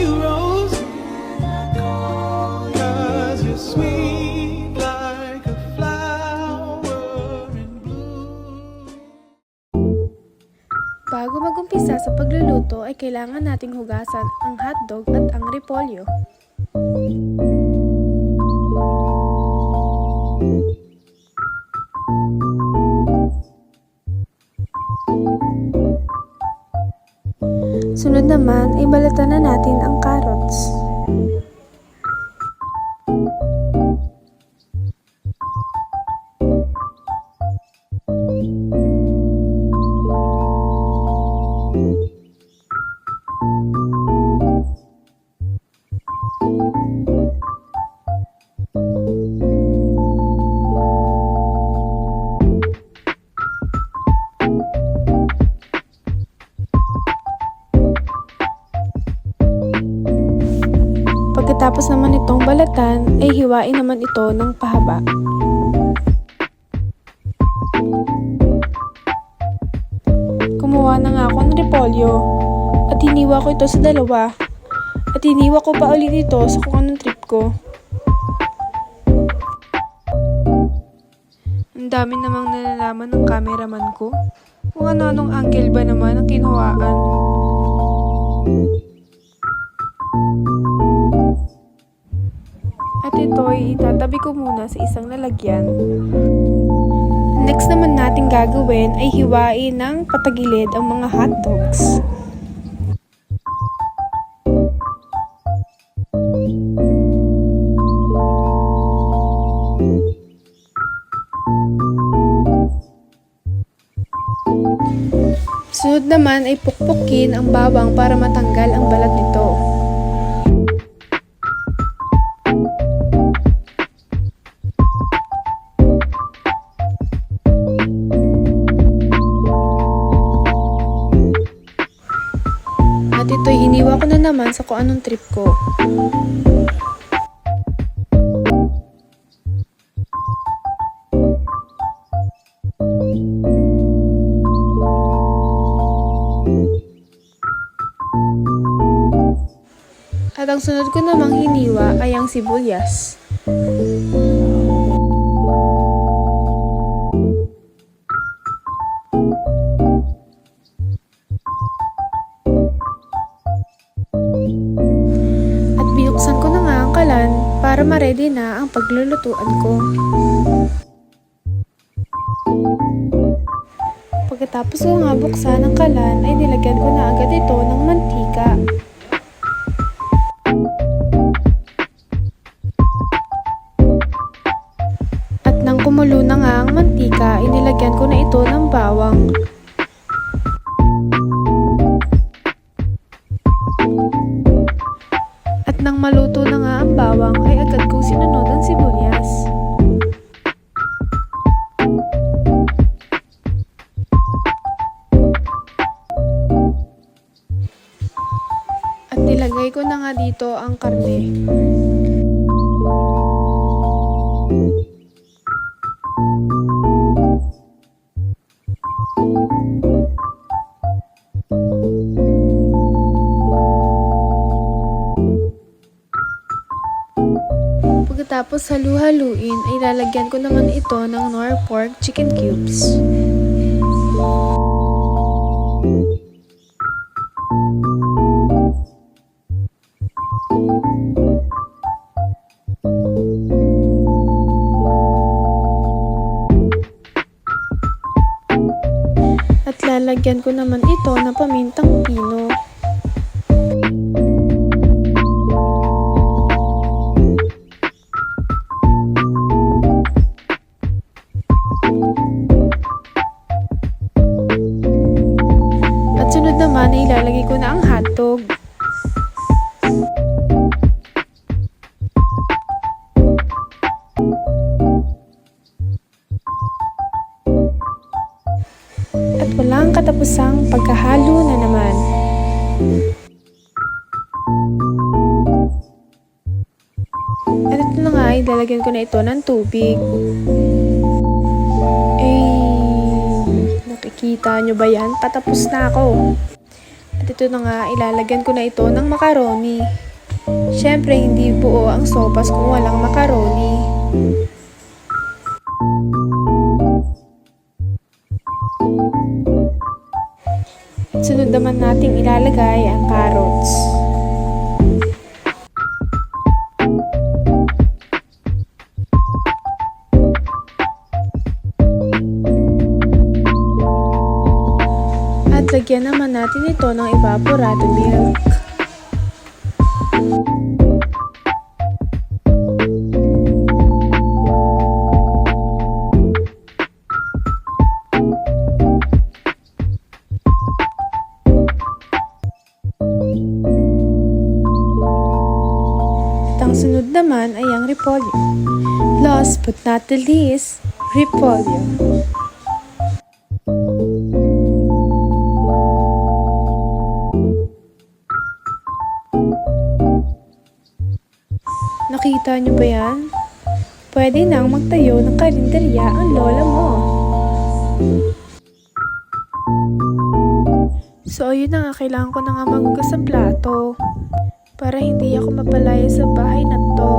you rose, 'cause you're sweet like a flower in bloom. Bago magumpisa sa pagluluto ay kailangan nating hugasan ang hotdog at ang repolyo. Sunod naman ay balatan na natin ang carrots. Pagkatapos naman itong balatan, ay hiwain naman ito ng pahaba. Kumuha na nga ako ng repolyo at hiniwa ko ito sa dalawa at hiniwa ko pa ulit ito sa kung anong trip ko. Ang dami namang nalalaman ng cameraman ko kung ano-anong angle ba naman ang kinuhaan. At ito ay itatabi ko muna sa isang lalagyan. Next naman natin gagawin ay hiwain ng patagilid ang mga hotdogs. Sunod naman ay pukpukin ang bawang para matanggal ang balat nito. At ito'y hiniwa ko na naman sa kung anong trip ko. At ang sunod ko namang hiniwa ay ang sibuyas. At binuksan ko na nga ang kalan para ma-ready na ang paglulutuan ko. Pagkatapos ko nga buksan ang kalan ay nilagyan ko na agad ito ng mantika. At nang kumulo na nga ang mantika, inilagyan ko na ito ng bawang. At nang maluto na nga ang bawang, ay agad kong sinunod ang sibuyas. At nilagay ko na nga dito ang karne. Pagkatapos halu-haluin ay lalagyan ko naman ito ng Knorr pork chicken cubes. At lalagyan ko naman ito ng pamintang pino. At sunod naman ay ilalagay ko na ang hotdog. At walang katapusang pagkahalo na naman. At ito na nga, ilalagyan ko na ito ng tubig. Nakikita nyo ba yan? Patapos na ako. At ito na nga, ilalagyan ko na ito ng macaroni. Syempre, hindi buo ang sopas kung walang macaroni. At sunod naman nating ilalagay ang carrots. At lagyan naman natin ito ng evaporated milk. At ang sunod naman ay ang repolyo. Last but not the least, repolyo. Nakita niyo ba yan? Pwede nang magtayo ng karinderya ang lola mo. So ayun na nga, kailangan ko na nga maghugas ng plato para hindi ako mapalaya sa bahay na to.